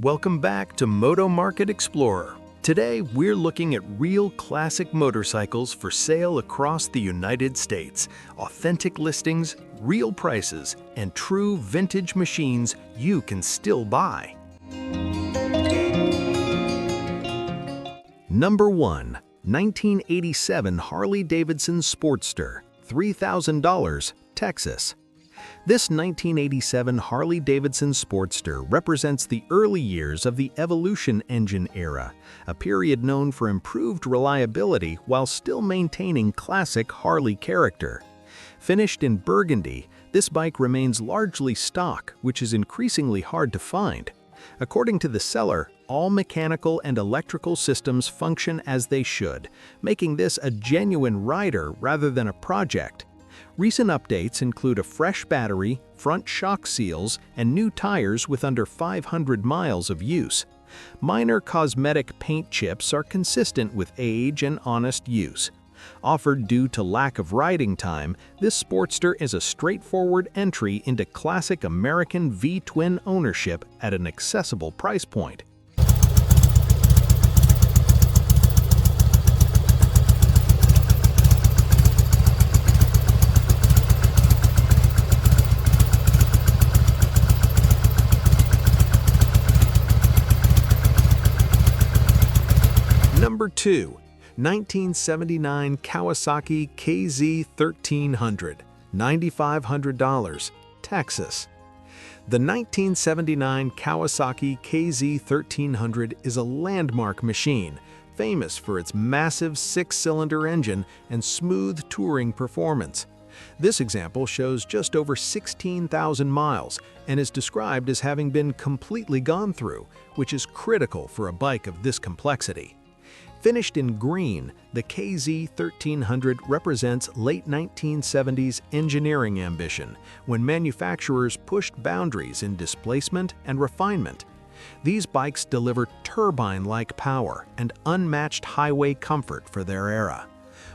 Welcome back to MotoMarket Explorer. Today, we're looking at real classic motorcycles for sale across the United States. Authentic listings, real prices, and true vintage machines you can still buy. Number 1. 1987 Harley-Davidson Sportster, $3,000, Texas. This 1987 Harley-Davidson Sportster represents the early years of the Evolution engine era, a period known for improved reliability while still maintaining classic Harley character. Finished in burgundy, this bike remains largely stock, which is increasingly hard to find. According to the seller, all mechanical and electrical systems function as they should, making this a genuine rider rather than a project. Recent updates include a fresh battery, front shock seals, and new tires with under 500 miles of use. Minor cosmetic paint chips are consistent with age and honest use. Offered due to lack of riding time, this Sportster is a straightforward entry into classic American V-twin ownership at an accessible price point. Number 2. 1979 Kawasaki KZ1300, $9,500, Texas. The 1979 Kawasaki KZ1300 is a landmark machine, famous for its massive six-cylinder engine and smooth touring performance. This example shows just over 16,000 miles and is described as having been completely gone through, which is critical for a bike of this complexity. Finished in green, the KZ1300 represents late 1970s engineering ambition when manufacturers pushed boundaries in displacement and refinement. These bikes deliver turbine-like power and unmatched highway comfort for their era.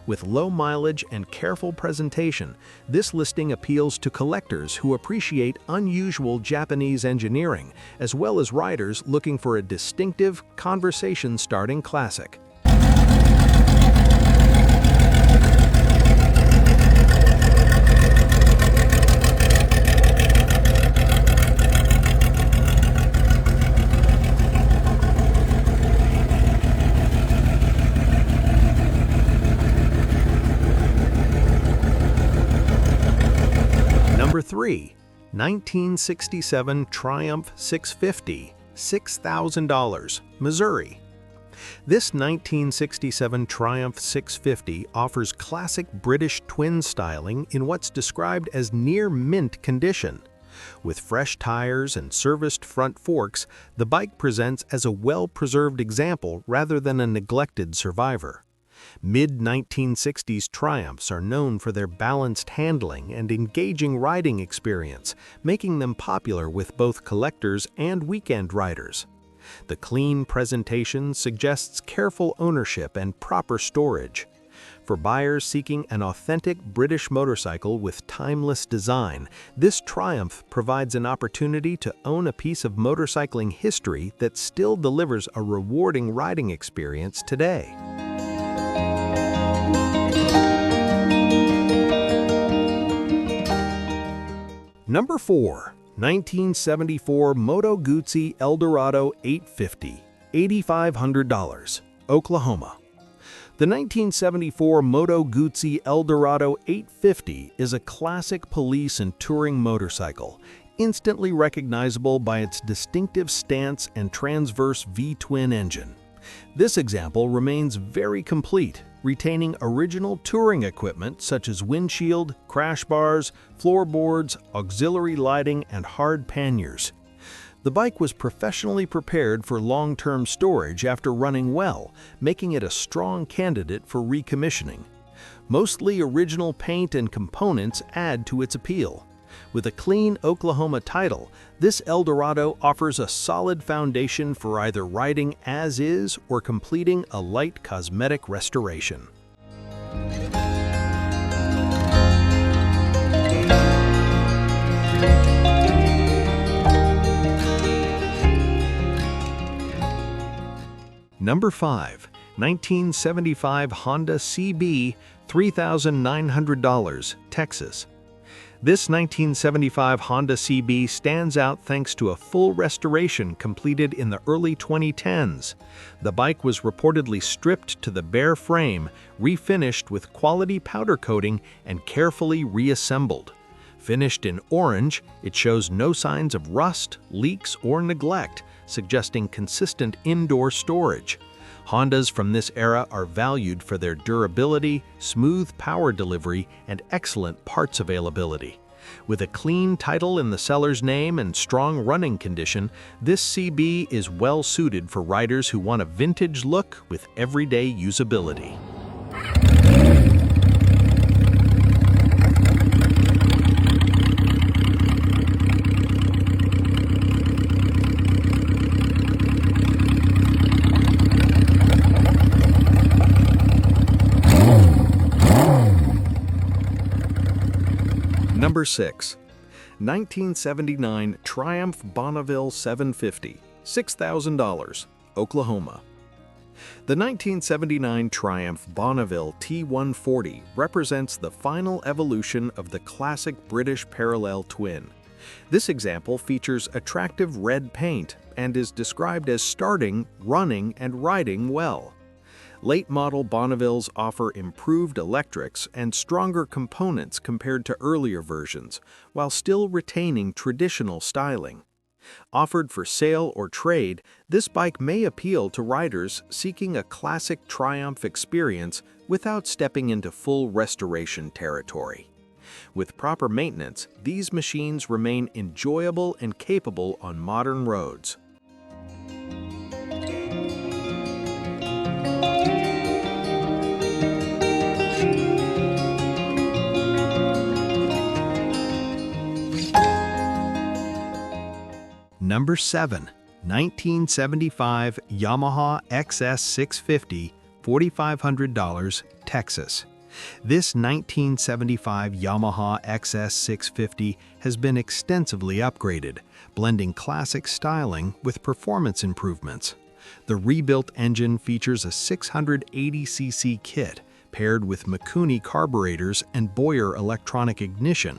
With low mileage and careful presentation, this listing appeals to collectors who appreciate unusual Japanese engineering, as well as riders looking for a distinctive, conversation-starting classic. Number 3. 1967 Triumph 650, $6,000, Missouri. This 1967 Triumph 650 offers classic British twin styling in what's described as near mint condition. With fresh tires and serviced front forks, the bike presents as a well-preserved example rather than a neglected survivor. Mid-1960s Triumphs are known for their balanced handling and engaging riding experience, making them popular with both collectors and weekend riders. The clean presentation suggests careful ownership and proper storage. For buyers seeking an authentic British motorcycle with timeless design, this Triumph provides an opportunity to own a piece of motorcycling history that still delivers a rewarding riding experience today. Number 4. 1974 Moto Guzzi Eldorado 850, $8,500, Oklahoma. The 1974 Moto Guzzi Eldorado 850 is a classic police and touring motorcycle, instantly recognizable by its distinctive stance and transverse V-twin engine. This example remains very complete, retaining original touring equipment such as windshield, crash bars, floorboards, auxiliary lighting, and hard panniers. The bike was professionally prepared for long-term storage after running well, making it a strong candidate for recommissioning. Mostly original paint and components add to its appeal. With a clean Oklahoma title, this Eldorado offers a solid foundation for either riding as is or completing a light cosmetic restoration. Number 5. 1975 Honda CB $3,900, Texas. This 1975 Honda CB stands out thanks to a full restoration completed in the early 2010s. The bike was reportedly stripped to the bare frame, refinished with quality powder coating, and carefully reassembled. Finished in orange, it shows no signs of rust, leaks, or neglect, suggesting consistent indoor storage. Hondas from this era are valued for their durability, smooth power delivery, and excellent parts availability. With a clean title in the seller's name and strong running condition, this CB is well suited for riders who want a vintage look with everyday usability. Number 6. 1979 Triumph Bonneville 750, $6,000, Oklahoma. The 1979 Triumph Bonneville T140 represents the final evolution of the classic British parallel twin. This example features attractive red paint and is described as starting, running, and riding well. Late-model Bonnevilles offer improved electrics and stronger components compared to earlier versions, while still retaining traditional styling. Offered for sale or trade, this bike may appeal to riders seeking a classic Triumph experience without stepping into full restoration territory. With proper maintenance, these machines remain enjoyable and capable on modern roads. Number 7. 1975 Yamaha XS 650, $4,500, Texas. This 1975 Yamaha XS 650 has been extensively upgraded, blending classic styling with performance improvements. The rebuilt engine features a 680cc kit paired with Mikuni carburetors and Boyer electronic ignition.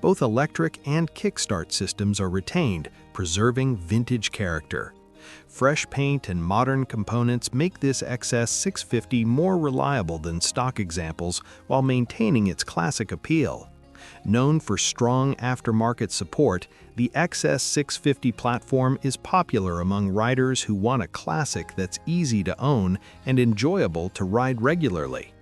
Both electric and kickstart systems are retained, preserving vintage character. Fresh paint and modern components make this XS 650 more reliable than stock examples while maintaining its classic appeal. Known for strong aftermarket support, the XS 650 platform is popular among riders who want a classic that's easy to own and enjoyable to ride regularly.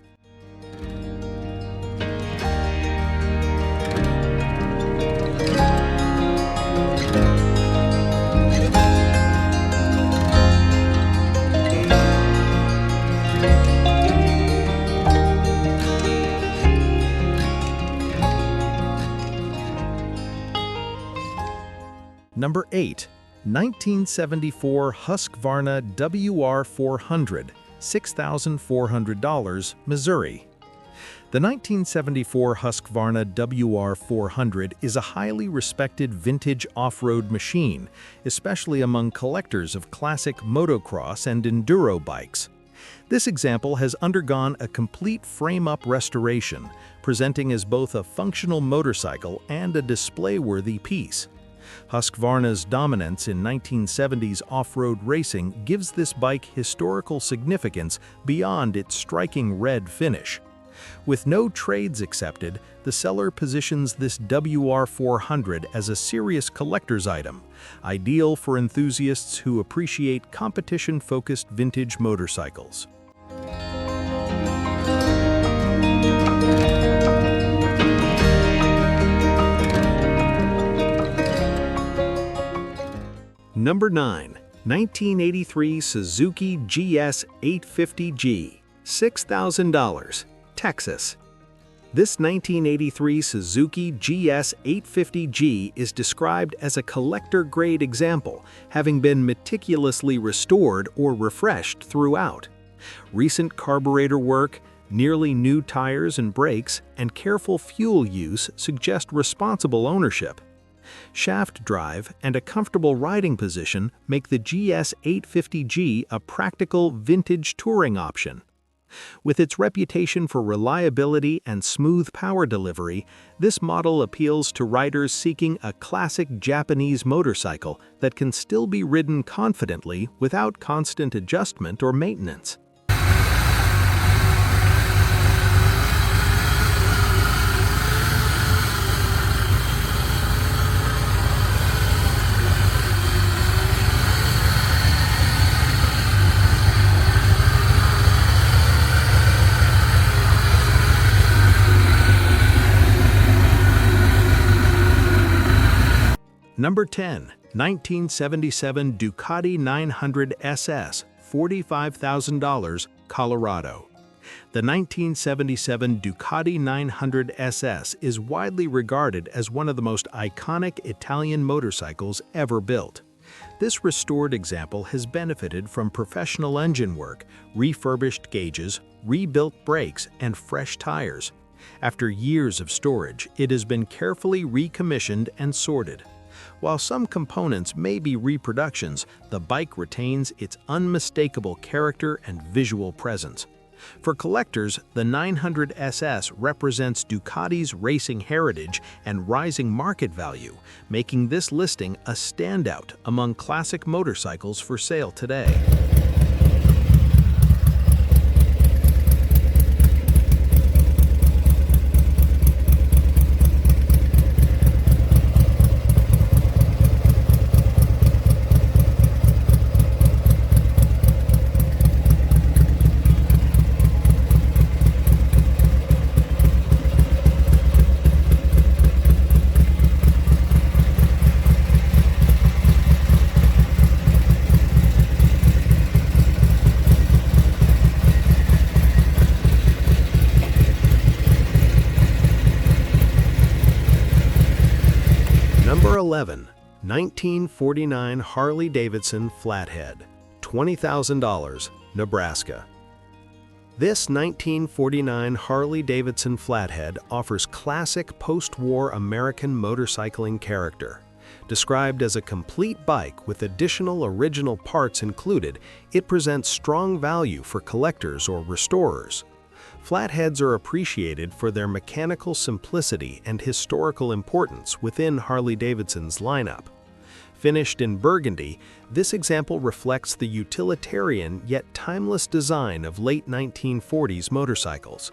Number 8. 1974 Husqvarna WR400, $6,400, Missouri. The 1974 Husqvarna WR400 is a highly respected vintage off-road machine, especially among collectors of classic motocross and enduro bikes. This example has undergone a complete frame-up restoration, presenting as both a functional motorcycle and a display-worthy piece. Husqvarna's dominance in 1970s off-road racing gives this bike historical significance beyond its striking red finish. With no trades accepted, the seller positions this WR400 as a serious collector's item, ideal for enthusiasts who appreciate competition-focused vintage motorcycles. Number 9. 1983 Suzuki GS850G, $6,000, Texas. This 1983 Suzuki GS850G is described as a collector-grade example, having been meticulously restored or refreshed throughout. Recent carburetor work, nearly new tires and brakes, and careful fuel use suggest responsible ownership. Shaft drive and a comfortable riding position make the GS850G a practical vintage touring option. With its reputation for reliability and smooth power delivery, this model appeals to riders seeking a classic Japanese motorcycle that can still be ridden confidently without constant adjustment or maintenance. Number 10. 1977 Ducati 900 SS, $45,000, Colorado. The 1977 Ducati 900 SS is widely regarded as one of the most iconic Italian motorcycles ever built. This restored example has benefited from professional engine work, refurbished gauges, rebuilt brakes, and fresh tires. After years of storage, it has been carefully recommissioned and sorted. While some components may be reproductions, the bike retains its unmistakable character and visual presence. For collectors, the 900 SS represents Ducati's racing heritage and rising market value, making this listing a standout among classic motorcycles for sale today. Number 11. 1949 Harley-Davidson Flathead, $20,000, Nebraska. This 1949 Harley-Davidson Flathead offers classic post-war American motorcycling character. Described as a complete bike with additional original parts included, it presents strong value for collectors or restorers. Flatheads are appreciated for their mechanical simplicity and historical importance within Harley-Davidson's lineup. Finished in burgundy, this example reflects the utilitarian yet timeless design of late 1940s motorcycles.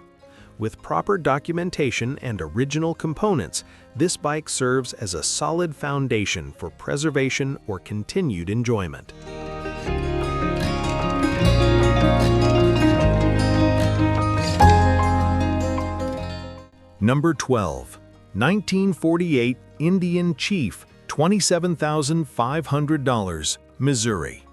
With proper documentation and original components, this bike serves as a solid foundation for preservation or continued enjoyment. Number 12. 1948 Indian Chief, $27,500, Missouri.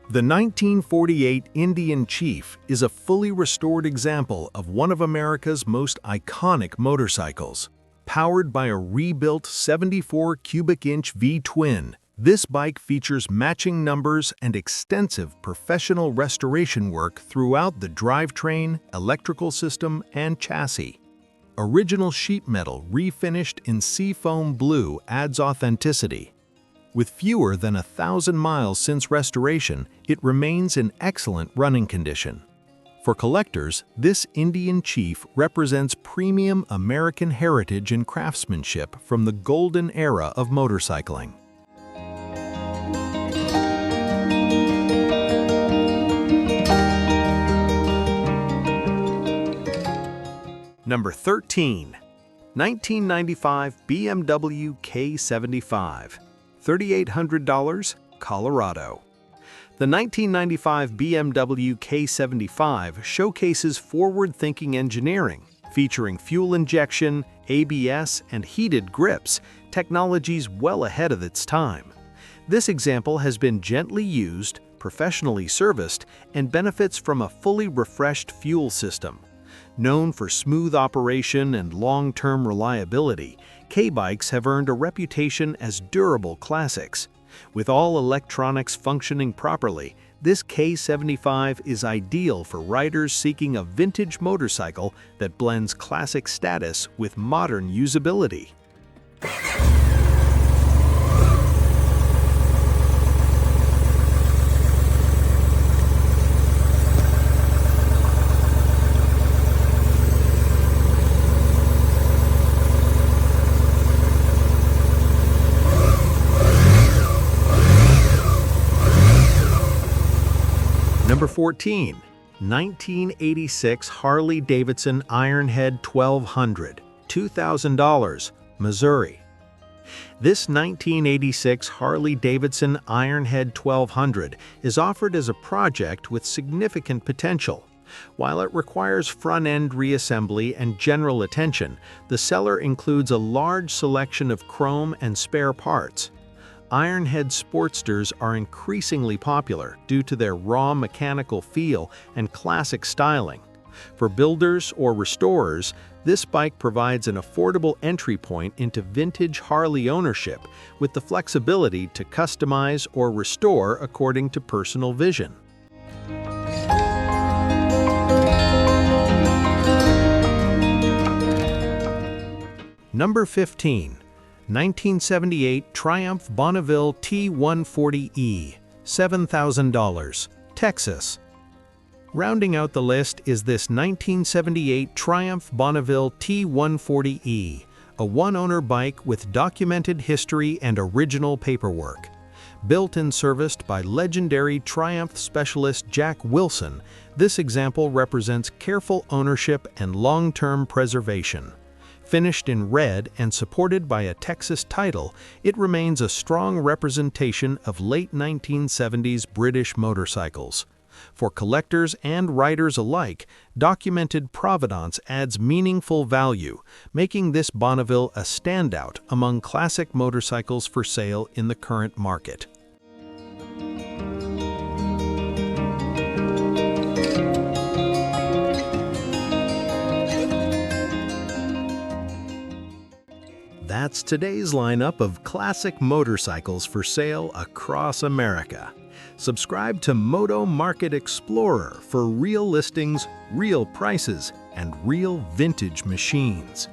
The 1948 Indian Chief is a fully restored example of one of America's most iconic motorcycles. Powered by a rebuilt 74 cubic inch V-twin, this bike features matching numbers and extensive professional restoration work throughout the drivetrain, electrical system, and chassis. Original sheet metal refinished in seafoam blue adds authenticity. With fewer than 1,000 miles since restoration, it remains in excellent running condition. For collectors, this Indian Chief represents premium American heritage and craftsmanship from the golden era of motorcycling. Number 13. 1995 BMW K75, $3,800, Colorado. The 1995 BMW K75 showcases forward-thinking engineering, featuring fuel injection, ABS, and heated grips, technologies well ahead of its time. This example has been gently used, professionally serviced, and benefits from a fully refreshed fuel system. Known for smooth operation and long-term reliability, K-bikes have earned a reputation as durable classics. With all electronics functioning properly, this K75 is ideal for riders seeking a vintage motorcycle that blends classic status with modern usability. Number 14. 1986 Harley-Davidson Ironhead 1200, $2,000, Missouri. This 1986 Harley-Davidson Ironhead 1200 is offered as a project with significant potential. While it requires front-end reassembly and general attention, the seller includes a large selection of chrome and spare parts. Ironhead Sportsters are increasingly popular due to their raw mechanical feel and classic styling. For builders or restorers, this bike provides an affordable entry point into vintage Harley ownership with the flexibility to customize or restore according to personal vision. Number 15. 1978 Triumph Bonneville T140E, $7,000, Texas. Rounding out the list is this 1978 Triumph Bonneville T140E, a one-owner bike with documented history and original paperwork. Built and serviced by legendary Triumph specialist Jack Wilson, this example represents careful ownership and long-term preservation. Finished in red and supported by a Texas title, it remains a strong representation of late 1970s British motorcycles. For collectors and riders alike, documented provenance adds meaningful value, making this Bonneville a standout among classic motorcycles for sale in the current market. That's today's lineup of classic motorcycles for sale across America. Subscribe to MotoMarket Explorer for real listings, real prices, and real vintage machines.